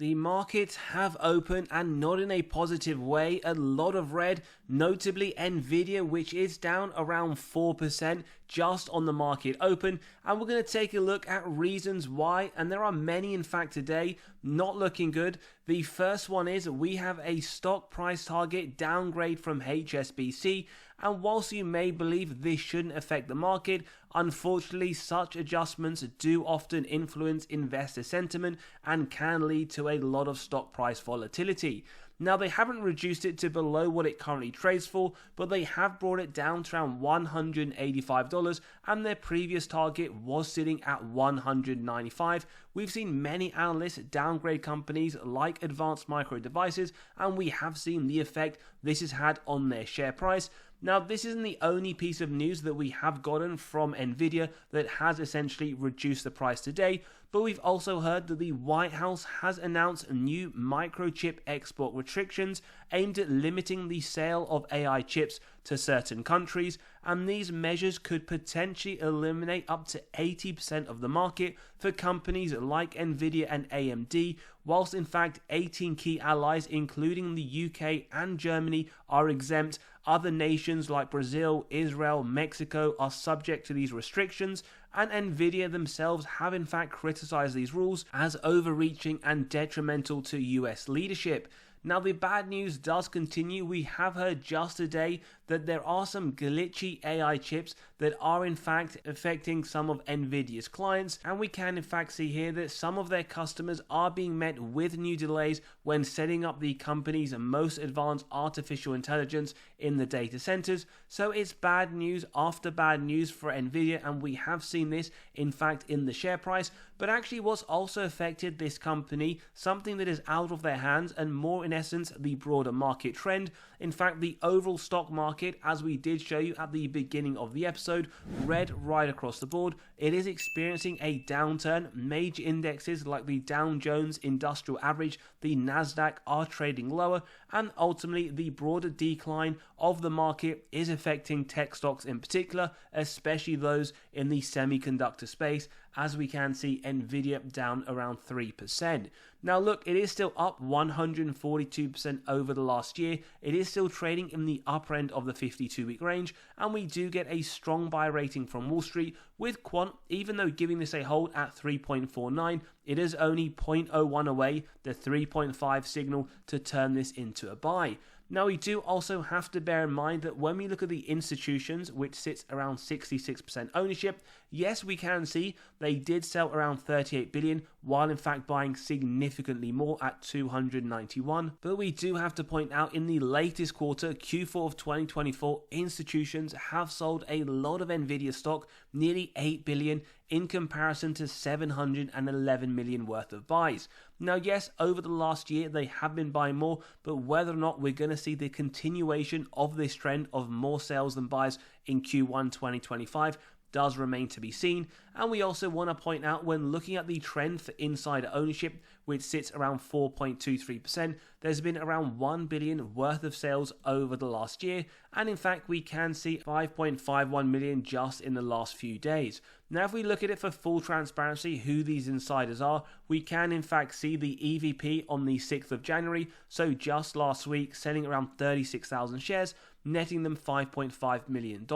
The markets have opened and not in a positive way, a lot of red, notably Nvidia, which is down around 4% just on the market open, and we're going to take a look at reasons why, and there are many in fact today, not looking good. The first one is we have a stock price target downgrade from HSBC, and whilst you may believe this shouldn't affect the market, unfortunately such adjustments do often influence investor sentiment and can lead to a lot of stock price volatility. Now, they haven't reduced it to below what it currently trades for, but they have brought it down to around $185, and their previous target was sitting at $195. We've seen many analysts downgrade companies like Advanced Micro Devices, and we have seen the effect this has had on their share price. Now, this isn't the only piece of news that we have gotten from Nvidia that has essentially reduced the price today, but we've also heard that the White House has announced new microchip export restrictions aimed at limiting the sale of AI chips to certain countries, and these measures could potentially eliminate up to 80% of the market for companies like Nvidia and AMD, whilst in fact 18 key allies including the UK and Germany are exempt. Other nations like Brazil, Israel, Mexico are subject to these restrictions, and Nvidia themselves have in fact criticized these rules as overreaching and detrimental to US leadership. Now, the bad news does continue. We have heard just today that there are some glitchy AI chips that are in fact affecting some of Nvidia's clients, and we can in fact see here that some of their customers are being met with new delays when setting up the company's most advanced artificial intelligence in the data centers. So it's bad news after bad news for Nvidia, and we have seen this in fact in the share price. But actually what's also affected this company, something that is out of their hands and more in essence the broader market trend. In fact, the overall stock market, as we did show you at the beginning of the episode, red right across the board. It is experiencing a downturn. Major indexes like the Dow Jones Industrial Average, the Nasdaq are trading lower, and ultimately the broader decline of the market is affecting tech stocks in particular, especially those in the semiconductor space, as we can see Nvidia down around 3%. Now look, it is still up 142% over the last year. It is still trading in the upper end of the 52-week range, and we do get a strong buy rating from Wall Street, with Quant, even though giving this a hold at 3.49, it is only 0.01 away, the 3.5 signal, to turn this into a buy. Now, we do also have to bear in mind that when we look at the institutions, which sits around 66% ownership, yes, we can see they did sell around 38 billion, while in fact buying significantly more at 291. But we do have to point out in the latest quarter, Q4 of 2024, institutions have sold a lot of Nvidia stock, nearly 8 billion, in comparison to 711 million worth of buys. Now, yes, over the last year they have been buying more, but whether or not we're going to see the continuation of this trend of more sales than buys in Q1 2025 does remain to be seen. And we also want to point out, when looking at the trend for insider ownership, which sits around 4.23%, there's been around 1 billion worth of sales over the last year, and in fact we can see 5.51 million just in the last few days. Now, if we look at it for full transparency, who these insiders are, we can in fact see the EVP on the 6th of January, so just last week, selling around 36,000 shares, netting them $5.5 million.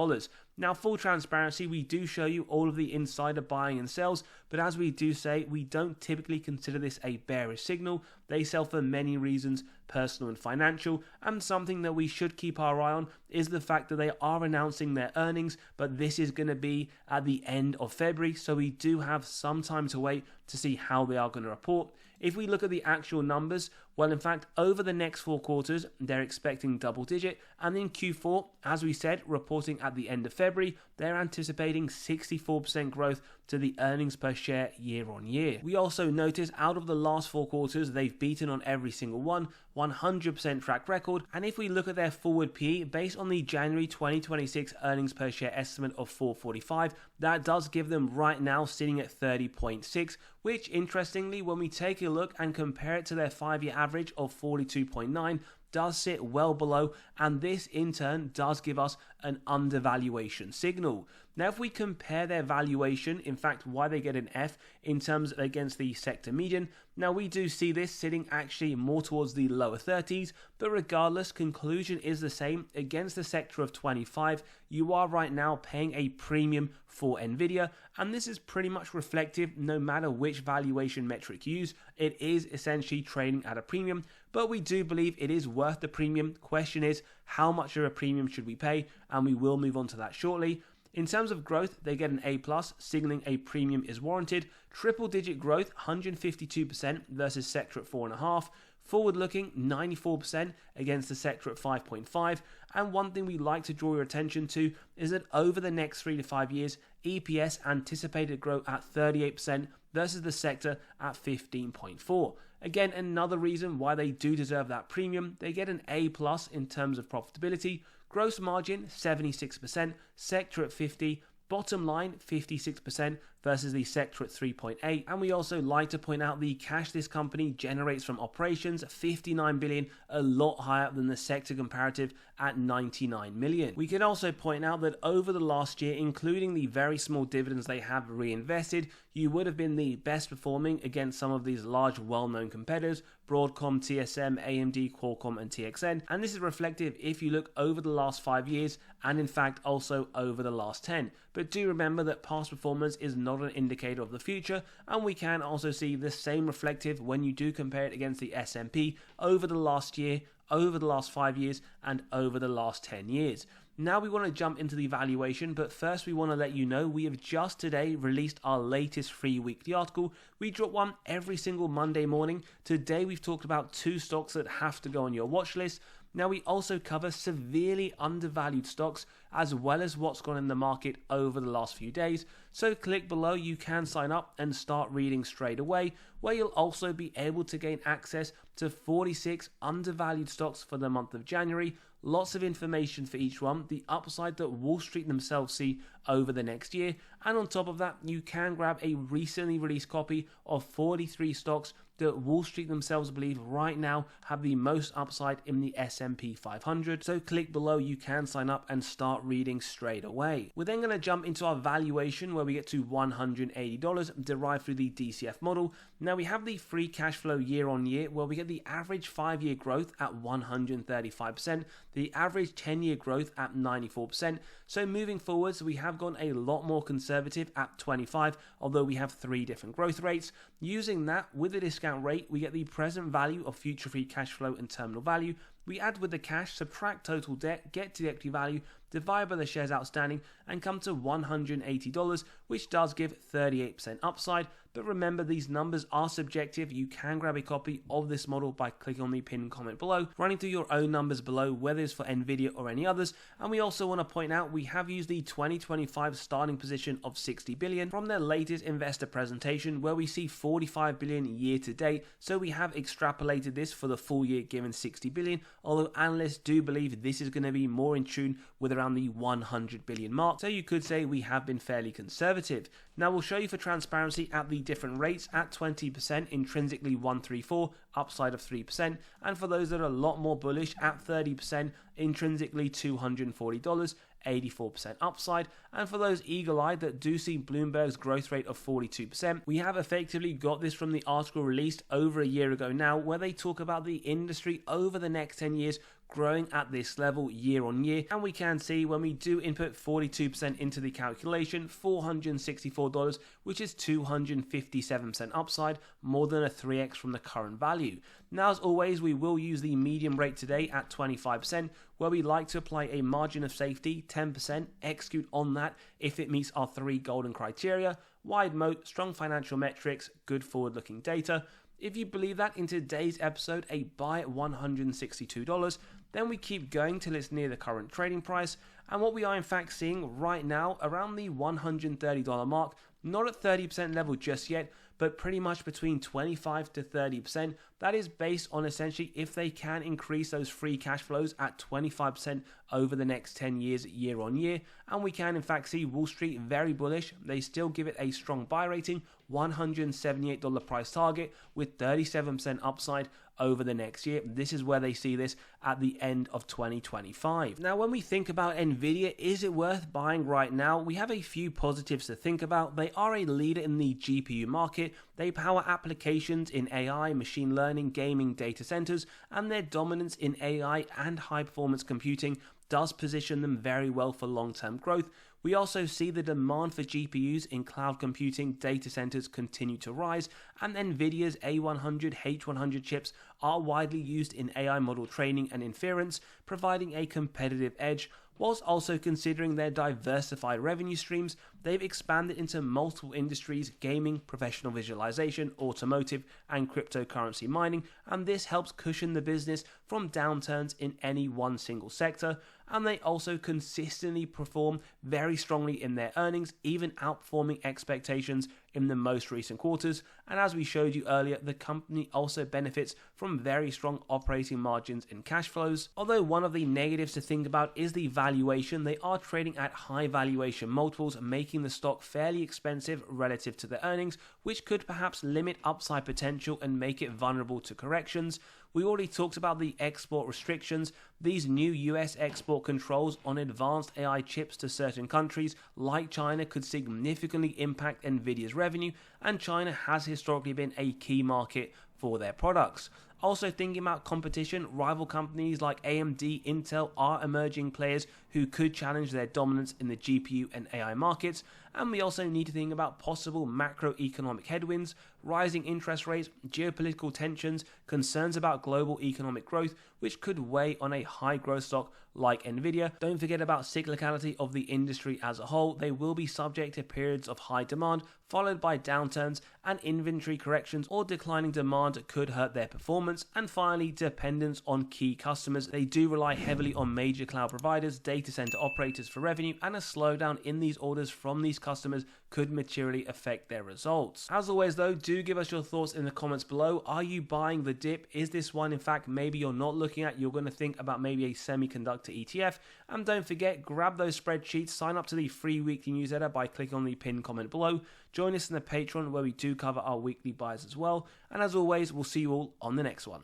Now, full transparency, we do show you all of the insider buying and sells, but as we do say, we don't typically consider this a bearish signal. They sell for many reasons, personal and financial, and something that we should keep our eye on is the fact that they are announcing their earnings, but this is going to be at the end of February, so we do have some time to wait to see how they are going to report. If we look at the actual numbers, well, in fact, over the next 4 quarters, they're expecting double digit, and in Q4, as we said, reporting at the end of February, they're anticipating 64% growth to the earnings per share year on year. We also notice out of the last 4 quarters, they've beaten on every single one, 100% track record, and if we look at their forward PE based on the January 2026 earnings per share estimate of 445, that does give them right now sitting at 30.6, which interestingly, when we take a look and compare it to their 5-year average of 42.9, does sit well below, and this in turn does give us an undervaluation signal. Now, if we compare their valuation, in fact, why they get an F in terms against the sector median, Now we do see this sitting actually more towards the lower 30s, but regardless, conclusion is the same. Against the sector of 25, you are right now paying a premium for Nvidia, and this is pretty much reflective no matter which valuation metric you use. It is essentially trading at a premium, but we do believe it is worth the premium. Question is, how much of a premium should we pay? And we will move on to that shortly. In terms of growth, they get an A+, signaling a premium is warranted. Triple digit growth, 152% versus sector at 4.5%. Forward looking, 94% against the sector at 5.5%. And one thing we like to draw your attention to is that over the next 3 to 5 years, EPS anticipated grow at 38% versus the sector at 15.4%. Again, another reason why they do deserve that premium. They get an A+ in terms of profitability. Gross margin, 76%, sector at 50%, bottom line, 56% versus the sector at 3.8%. And we also like to point out the cash this company generates from operations, 59 billion, a lot higher than the sector comparative at 99 million. We can also point out that over the last year, including the very small dividends they have reinvested, you would have been the best performing against some of these large well-known competitors, Broadcom, TSM, AMD, Qualcomm and TXN. And this is reflective if you look over the last 5 years and in fact also over the last 10. But do remember that past performance is not an indicator of the future, and we can also see the same reflective when you do compare it against the S&P over the last year, over the last 5 years and over the last 10 years. Now we want to jump into the valuation, but first we want to let you know we have just today released our latest free weekly article. We drop one every single Monday morning. Today we've talked about 2 stocks that have to go on your watch list. Now we also cover severely undervalued stocks as well as what's gone in the market over the last few days. So click below, you can sign up and start reading straight away, where you'll also be able to gain access to 46 undervalued stocks for the month of January. Lots of information for each one, the upside that Wall Street themselves see over the next year, and on top of that, you can grab a recently released copy of 43 stocks that Wall Street themselves believe right now have the most upside in the S&P 500. So click below, you can sign up and start reading straight away. We're then going to jump into our valuation where we get to $180 derived through the DCF model. Now we have the free cash flow year on year where we get the average 5-year growth at 135%, the average 10-year growth at 94%. So moving forwards, we have gone a lot more conservative at 25, although we have 3 different growth rates. Using that with a discount rate, we get the present value of future free cash flow and terminal value. We add with the cash, subtract total debt, get to the equity value, divide by the shares outstanding, and come to $180, which does give 38% upside. But remember, these numbers are subjective. You can grab a copy of this model by clicking on the pinned comment below, running through your own numbers below, whether it's for Nvidia or any others. And we also want to point out we have used the 2025 starting position of 60 billion from their latest investor presentation, where we see 45 billion year to date. So we have extrapolated this for the full year given 60 billion, although analysts do believe this is going to be more in tune with around the 100 billion mark. So you could say we have been fairly conservative. Now we'll show you for transparency at the different rates. At 20%, intrinsically 134, upside of 3%. And for those that are a lot more bullish, at 30%, intrinsically $240, 84% upside. And for those eagle-eyed that do see Bloomberg's growth rate of 42%, we have effectively got this from the article released over a year ago now, where they talk about the industry over the next 10 years growing at this level year on year. And we can see when we do input 42% into the calculation, $464, which is 257% upside, more than a 3x from the current value. Now, as always, we will use the medium rate today at 25%, where we like to apply a margin of safety, 10%, execute on that if it meets our 3 golden criteria: wide moat, strong financial metrics, good forward-looking data. If you believe that in today's episode, a buy at $162, then we keep going till it's near the current trading price. And what we are in fact seeing right now around the $130 mark, not at 30% level just yet, but pretty much between 25 to 30%. That is based on essentially if they can increase those free cash flows at 25% over the next 10 years year on year. And we can in fact see Wall Street very bullish. They still give it a strong buy rating, $178 price target with 37% upside over the next year. This is where they see this at the end of 2025. Now, when we think about Nvidia, is it worth buying right now? We have a few positives to think about. They are a leader in the GPU market. They power applications in AI, machine learning, gaming, data centers, and their dominance in AI and high performance computing does position them very well for long-term growth. We also see the demand for GPUs in cloud computing data centers continue to rise, and Nvidia's A100, H100 chips are widely used in AI model training and inference, providing a competitive edge. Whilst also considering their diversified revenue streams, they've expanded into multiple industries: gaming, professional visualization, automotive, and cryptocurrency mining, and this helps cushion the business from downturns in any one single sector. And they also consistently perform very strongly in their earnings, even outperforming expectations in the most recent quarters. And as we showed you earlier, the company also benefits from very strong operating margins and cash flows. Although one of the negatives to think about is the valuation. They are trading at high valuation multiples, making the stock fairly expensive relative to their earnings, which could perhaps limit upside potential and make it vulnerable to corrections. We already talked about the export restrictions. These new US export controls on advanced AI chips to certain countries like China could significantly impact Nvidia's revenue, and China has historically been a key market for their products. Also thinking about competition, rival companies like AMD, Intel are emerging players who could challenge their dominance in the GPU and AI markets. And we also need to think about possible macroeconomic headwinds, rising interest rates, geopolitical tensions, concerns about global economic growth, which could weigh on a high growth stock like Nvidia. Don't forget about cyclicality of the industry as a whole. They will be subject to periods of high demand, followed by downturns, and inventory corrections or declining demand could hurt their performance. And finally, dependence on key customers. They do rely heavily on major cloud providers, data center operators for revenue, and a slowdown in these orders from these customers could materially affect their results. As always though, do give us your thoughts in the comments below. Are you buying the dip? Is this one in fact maybe you're not looking at? You're going to think about maybe a semiconductor ETF. And don't forget, grab those spreadsheets, sign up to the free weekly newsletter by clicking on the pinned comment below. Join us in the Patreon where we do cover our weekly buys as well. And as always, we'll see you all on the next one.